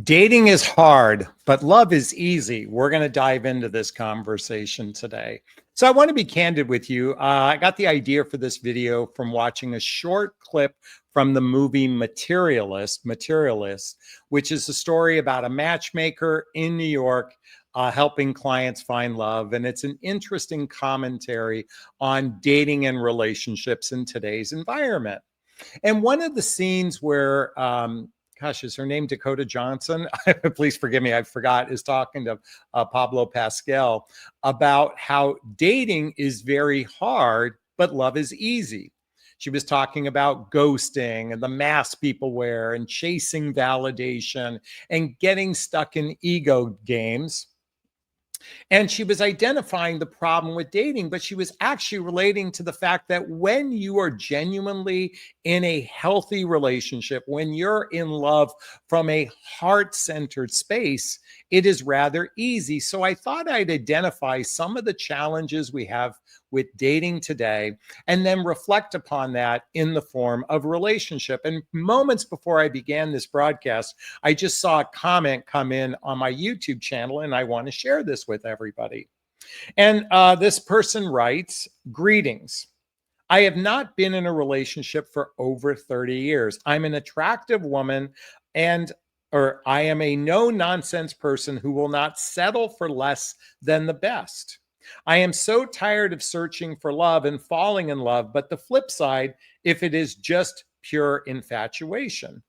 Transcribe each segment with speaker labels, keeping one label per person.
Speaker 1: Dating is hard, but love is easy. We're going to dive into this conversation today. So, I want to be candid with you. I got the idea for this video from watching a short clip from the movie Materialist, which is a story about a matchmaker in New York helping clients find love. And it's an interesting commentary on dating and relationships in today's environment. And one of the scenes where, gosh, is her name Dakota Johnson? Please forgive me, I forgot, is talking to Pablo Pascal about how dating is very hard, but love is easy. She was talking about ghosting and the mask people wear and chasing validation and getting stuck in ego games. And she was identifying the problem with dating, but she was actually relating to the fact that when you are genuinely in a healthy relationship, when you're in love from a heart centered space, it is rather easy. So I thought I'd identify some of the challenges we have with dating today and then reflect upon that in the form of relationship. And moments before I began this broadcast, I just saw a comment come in on my YouTube channel, and I want to share this with everybody. And this person writes, "Greetings. I have not been in a relationship for over 30 years. I'm an attractive woman and or I am a no nonsense person who will not settle for less than the best. I am so tired of searching for love and falling in love, but the flip side, if it is just pure infatuation."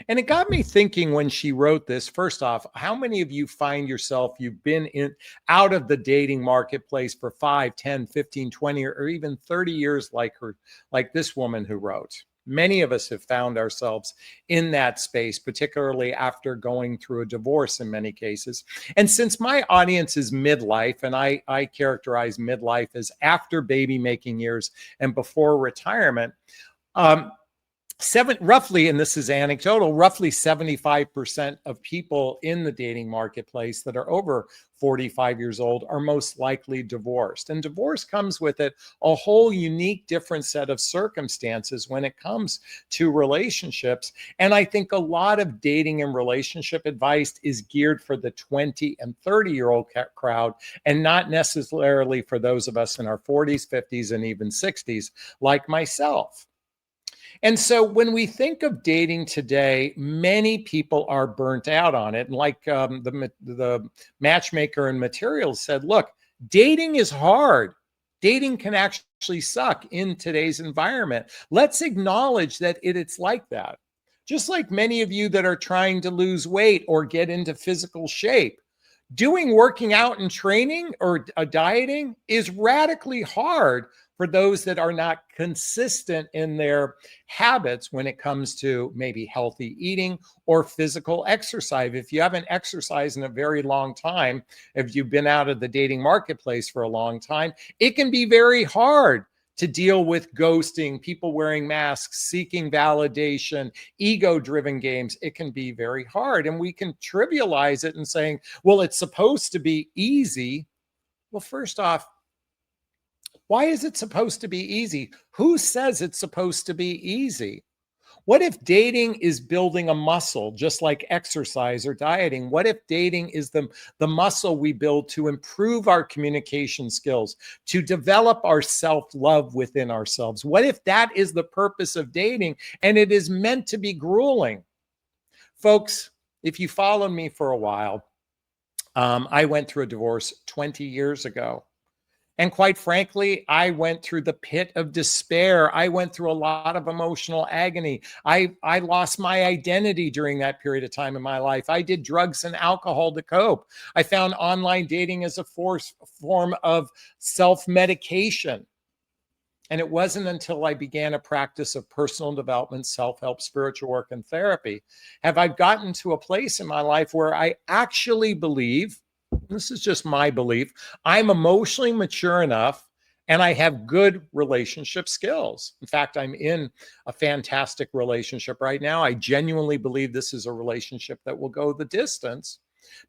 Speaker 1: And it got me thinking when she wrote this. First off, how many of you find yourself, you've been in out of the dating marketplace for 5, 10, 15, 20, or even 30 years like this woman who wrote? Many of us have found ourselves in that space, particularly after going through a divorce in many cases. And since my audience is midlife, and I characterize midlife as after baby making years and before retirement, um, roughly, and this is anecdotal, roughly 75% of people in the dating marketplace that are over 45 years old are most likely divorced. And divorce comes with it a whole unique, different set of circumstances when it comes to relationships. And I think a lot of dating and relationship advice is geared for the 20 and 30-year-old crowd, and not necessarily for those of us in our 40s, 50s, and even 60s, like myself. And so when we think of dating today, many people are burnt out on it. And like the matchmaker and Materials said, look, dating is hard. Dating can actually suck in today's environment. Let's acknowledge that it's like that. Just like many of you that are trying to lose weight or get into physical shape, doing working out and training or dieting is radically hard for those that are not consistent in their habits when it comes to maybe healthy eating or physical exercise. If you haven't exercised in a very long time, if you've been out of the dating marketplace for a long time, it can be very hard to deal with ghosting, people wearing masks, seeking validation, ego driven games. It can be very hard. And we can trivialize it and saying, well, it's supposed to be easy. Well, first off, why is it supposed to be easy? Who says it's supposed to be easy? What if dating is building a muscle, just like exercise or dieting? What if dating is the muscle we build to improve our communication skills, to develop our self-love within ourselves? What if that is the purpose of dating and it is meant to be grueling? Folks, if you followed me for a while, I went through a divorce 20 years ago. And quite frankly, I went through the pit of despair. I went through a lot of emotional agony. I lost my identity during that period of time in my life. I did drugs and alcohol to cope. I found online dating as a form of self-medication. And it wasn't until I began a practice of personal development, self-help, spiritual work, and therapy have I gotten to a place in my life where I actually believe, this is just my belief, I'm emotionally mature enough and I have good relationship skills. In fact, I'm in a fantastic relationship right now. I genuinely believe this is a relationship that will go the distance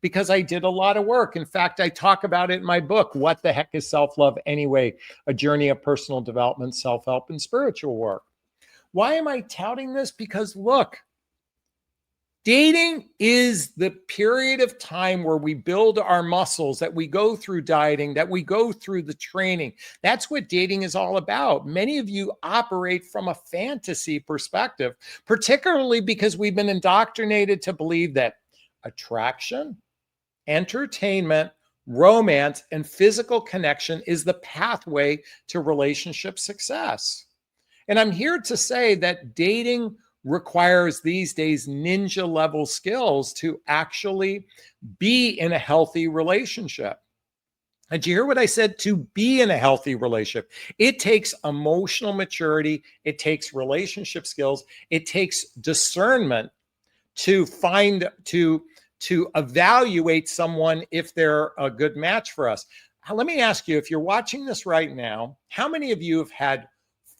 Speaker 1: because I did a lot of work. In fact, I talk about it in my book, What the Heck is Self-Love Anyway? A Journey of Personal Development, Self-Help, and Spiritual Work. Why am I touting this? Because look, Dating is the period of time where we build our muscles, that we go through dieting, that we go through the training. That's what dating is all about. Many of you operate from a fantasy perspective, particularly because we've been indoctrinated to believe that attraction, entertainment, romance, and physical connection is the pathway to relationship success. And I'm here to say that dating requires these days ninja level skills to actually be in a healthy relationship. And do you hear what I said? To be in a healthy relationship, it takes emotional maturity, it takes relationship skills, it takes discernment to evaluate someone if they're a good match for us. Let me ask you, if you're watching this right now, how many of you have had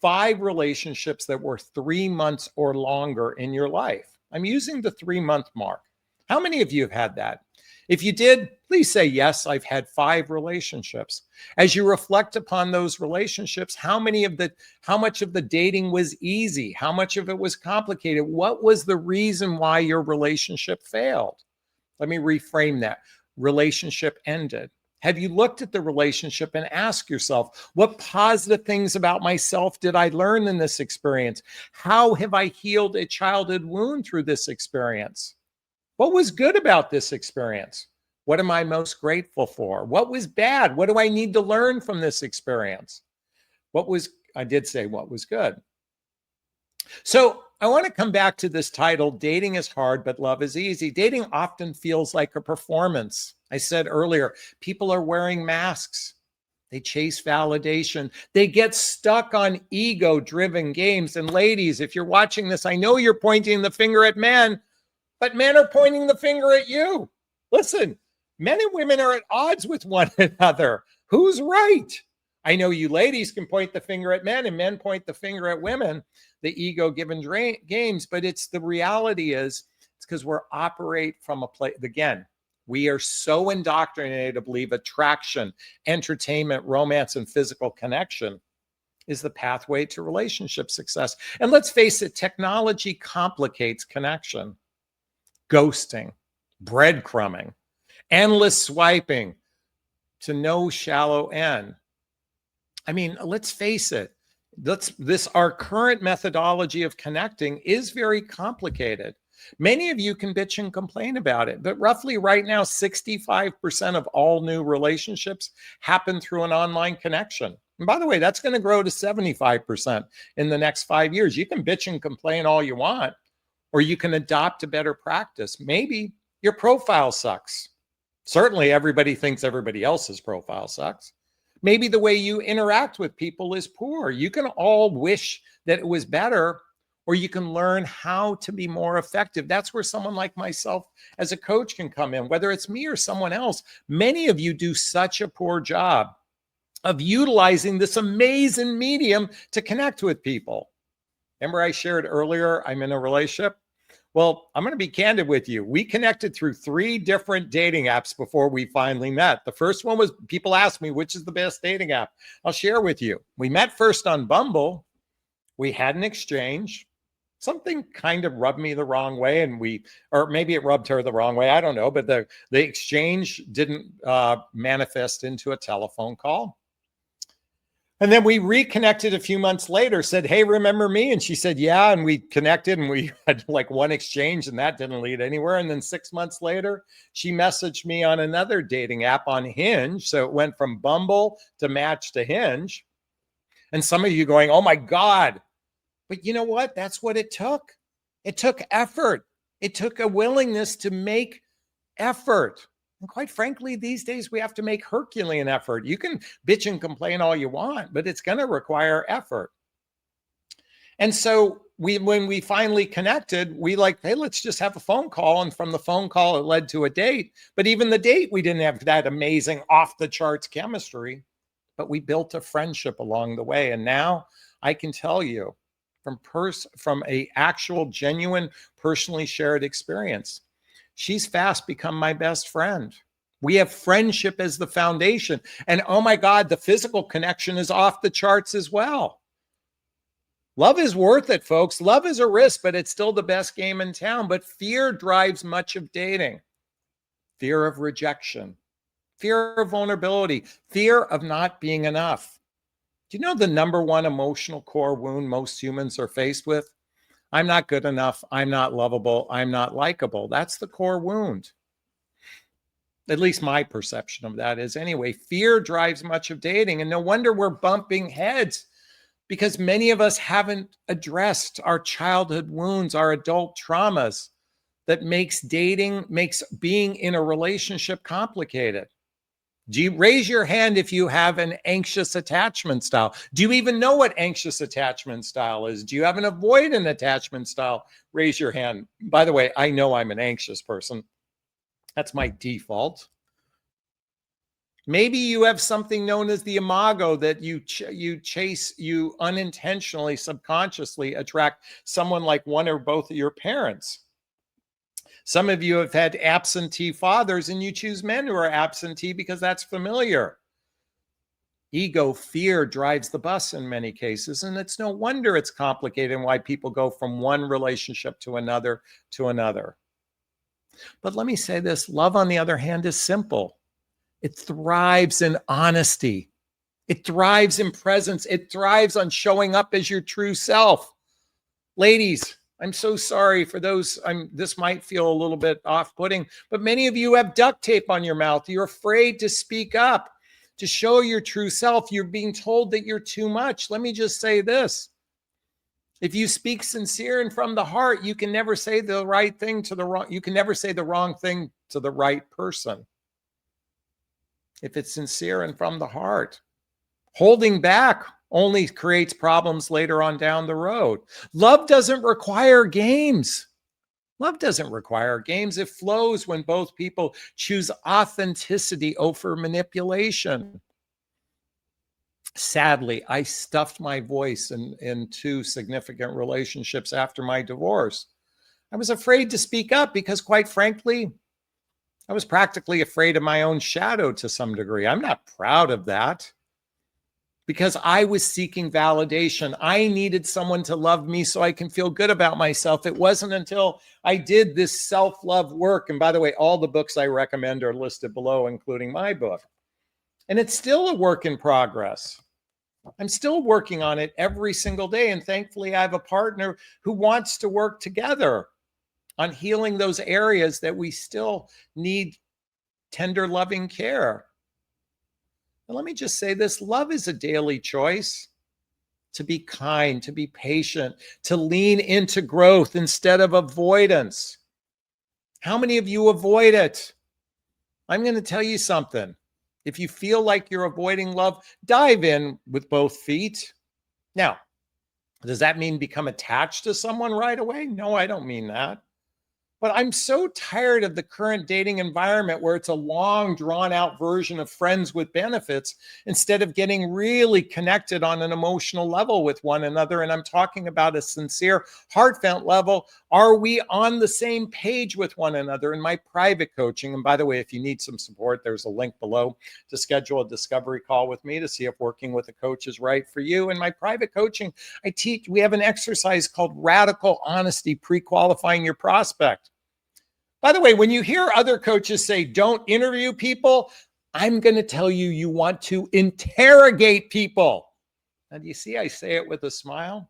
Speaker 1: 5 relationships that were 3 months or longer in your life? I'm using the 3-month mark. How many of you have had that? If you did, please say, yes, I've had 5 relationships. As you reflect upon those relationships, how much of the dating was easy? How much of it was complicated? What was the reason why your relationship failed? Let me reframe that. Relationship ended. Have you looked at the relationship and asked yourself, what positive things about myself did I learn in this experience? How have I healed a childhood wound through this experience? What was good about this experience? What am I most grateful for? What was bad? What do I need to learn from this experience? I did say what was good. So I want to come back to this title, Dating is Hard, but Love is Easy. Dating often feels like a performance. I said earlier, people are wearing masks. They chase validation. They get stuck on ego-driven games. And ladies, if you're watching this, I know you're pointing the finger at men, but men are pointing the finger at you. Listen, men and women are at odds with one another. Who's right? I know you ladies can point the finger at men and men point the finger at women, the ego-given games, but the reality is it's because we're operate from a place, again, we are so indoctrinated to believe attraction, entertainment, romance, and physical connection is the pathway to relationship success. And let's face it, technology complicates connection. Ghosting, breadcrumbing, endless swiping to no shallow end. I mean, let's face it, our current methodology of connecting is very complicated. Many of you can bitch and complain about it, but roughly right now, 65% of all new relationships happen through an online connection. And by the way, that's going to grow to 75% in the next 5 years. You can bitch and complain all you want, or you can adopt a better practice. Maybe your profile sucks. Certainly everybody thinks everybody else's profile sucks. Maybe the way you interact with people is poor. You can all wish that it was better, or you can learn how to be more effective. That's where someone like myself as a coach can come in, whether it's me or someone else. Many of you do such a poor job of utilizing this amazing medium to connect with people. Remember I shared earlier, I'm in a relationship? Well, I'm going to be candid with you. We connected through 3 different dating apps before we finally met. The first one was, people asked me, which is the best dating app? I'll share with you. We met first on Bumble. We had an exchange. Something kind of rubbed me the wrong way, or maybe it rubbed her the wrong way. I don't know, but the exchange didn't manifest into a telephone call. And then we reconnected a few months later, said, hey, remember me? And she said, yeah. And we connected and we had like one exchange and that didn't lead anywhere. And then 6 months later, she messaged me on another dating app on Hinge. So it went from Bumble to Match to Hinge. And some of you going, oh my God. But you know what? That's what it took. It took effort. It took a willingness to make effort. And quite frankly, these days we have to make Herculean effort. You can bitch and complain all you want, but it's going to require effort. And so when we finally connected, we hey, let's just have a phone call. And from the phone call, it led to a date. But even the date, we didn't have that amazing off the charts chemistry, but we built a friendship along the way. And now I can tell you from a actual, genuine, personally shared experience, she's fast become my best friend. We have friendship as the foundation. And oh my God, the physical connection is off the charts as well. Love is worth it, folks. Love is a risk, but it's still the best game in town. But fear drives much of dating. Fear of rejection, fear of vulnerability, fear of not being enough. Do you know the number one emotional core wound most humans are faced with? I'm not good enough. I'm not lovable. I'm not likable. That's the core wound. At least my perception of that is anyway. Fear drives much of dating, and no wonder we're bumping heads, because many of us haven't addressed our childhood wounds, our adult traumas that makes being in a relationship complicated. Do you raise your hand if you have an anxious attachment style? Do you even know what anxious attachment style is? Do you have an avoidant attachment style? Raise your hand. By the way, I know I'm an anxious person. That's my default. Maybe you have something known as the imago, that you unintentionally, subconsciously attract someone like one or both of your parents. Some of you have had absentee fathers, and you choose men who are absentee because that's familiar. Ego, fear drives the bus in many cases, and it's no wonder it's complicated and why people go from one relationship to another to another. But let me say this, love, on the other hand, is simple. It thrives in honesty. It thrives in presence. It thrives on showing up as your true self. Ladies, I'm so sorry for those. This might feel a little bit off-putting, but many of you have duct tape on your mouth. You're afraid to speak up, to show your true self. You're being told that you're too much. Let me just say this. If you speak sincere and from the heart, you can never say the right thing to the wrong. You can never say the wrong thing to the right person. If it's sincere and from the heart, holding back only creates problems later on down the road. Love doesn't require games. Love doesn't require games. It flows when both people choose authenticity over manipulation. Sadly, I stuffed my voice in two significant relationships after my divorce. I was afraid to speak up because, quite frankly, I was practically afraid of my own shadow to some degree. I'm not proud of that, because I was seeking validation. I needed someone to love me so I can feel good about myself. It wasn't until I did this self-love work, and by the way, all the books I recommend are listed below, including my book. And it's still a work in progress. I'm still working on it every single day. And thankfully, I have a partner who wants to work together on healing those areas that we still need tender, loving care. And let me just say this, love is a daily choice to be kind, to be patient, to lean into growth instead of avoidance. How many of you avoid it? I'm going to tell you something. If you feel like you're avoiding love, dive in with both feet. Now, does that mean become attached to someone right away? No, I don't mean that. But I'm so tired of the current dating environment where it's a long, drawn out version of friends with benefits instead of getting really connected on an emotional level with one another. And I'm talking about a sincere, heartfelt level. Are we on the same page with one another? In my private coaching, and by the way, if you need some support, there's a link below to schedule a discovery call with me to see if working with a coach is right for you. In my private coaching, we have an exercise called Radical Honesty, pre-qualifying your prospect. By the way, when you hear other coaches say, don't interview people, I'm going to tell you, you want to interrogate people. Now, do you see I say it with a smile?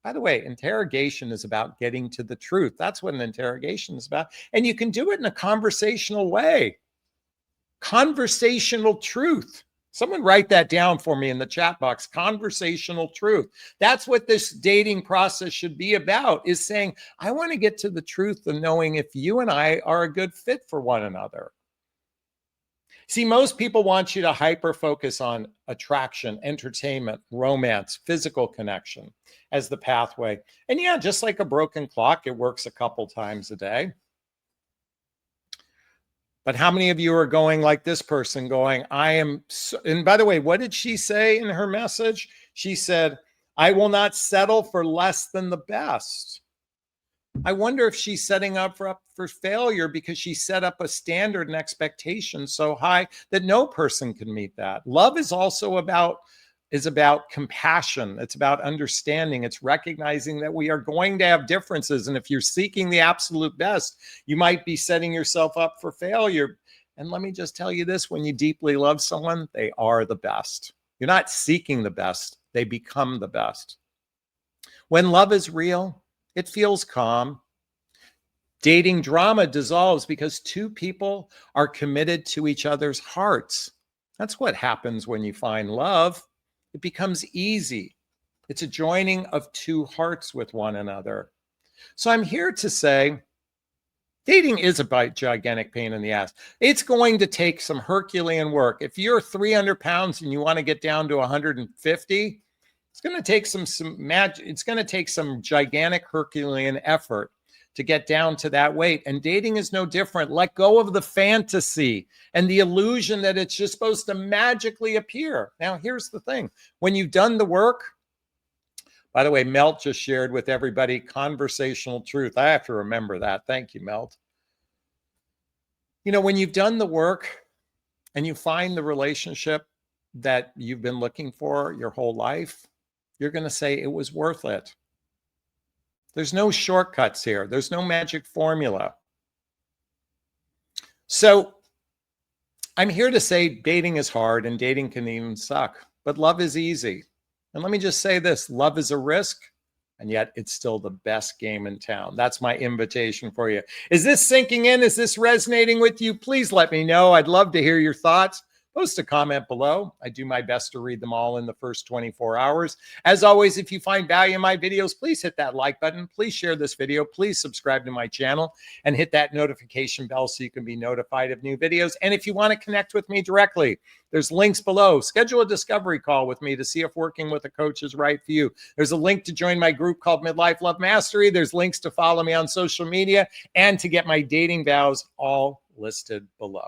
Speaker 1: By the way, interrogation is about getting to the truth. That's what an interrogation is about. And you can do it in a conversational way. Conversational truth. Someone write that down for me in the chat box. Conversational truth. That's what this dating process should be about, is saying, I want to get to the truth of knowing if you and I are a good fit for one another. See, most people want you to hyper focus on attraction, entertainment, romance, physical connection as the pathway. And yeah, just like a broken clock, it works a couple times a day. But how many of you are going like this person, going, I am, and by the way, what did she say in her message? She said, I will not settle for less than the best. I wonder if she's setting up for failure because she set up a standard and expectation so high that no person can meet that. Love is also about is about compassion. It's about understanding. It's recognizing that we are going to have differences. And if you're seeking the absolute best, you might be setting yourself up for failure. And let me just tell you this, when you deeply love someone, they are the best. You're not seeking the best, they become the best. When love is real, it feels calm. Dating drama dissolves because two people are committed to each other's hearts. That's what happens when you find love. It becomes easy. It's a joining of two hearts with one another. So I'm here to say, dating is a gigantic pain in the ass. It's going to take some Herculean work. If you're 300 pounds and you want to get down to 150, it's going to take it's going to take some gigantic Herculean effort to get down to that weight. And dating is no different. Let go of the fantasy and the illusion that it's just supposed to magically appear. Now, here's the thing. When you've done the work, by the way, Melt just shared with everybody conversational truth. I have to remember that. Thank you, Melt. You know, when you've done the work and you find the relationship that you've been looking for your whole life, you're going to say it was worth it. There's no shortcuts here. There's no magic formula. So I'm here to say dating is hard and dating can even suck, but love is easy. And let me just say this, love is a risk, and yet it's still the best game in town. That's my invitation for you. Is this sinking in? Is this resonating with you? Please let me know. I'd love to hear your thoughts. Post a comment below. I do my best to read them all in the first 24 hours. As always, if you find value in my videos, please hit that like button. Please share this video. Please subscribe to my channel and hit that notification bell so you can be notified of new videos. And if you want to connect with me directly, there's links below. Schedule a discovery call with me to see if working with a coach is right for you. There's a link to join my group called Midlife Love Mastery. There's links to follow me on social media and to get my dating vows all listed below.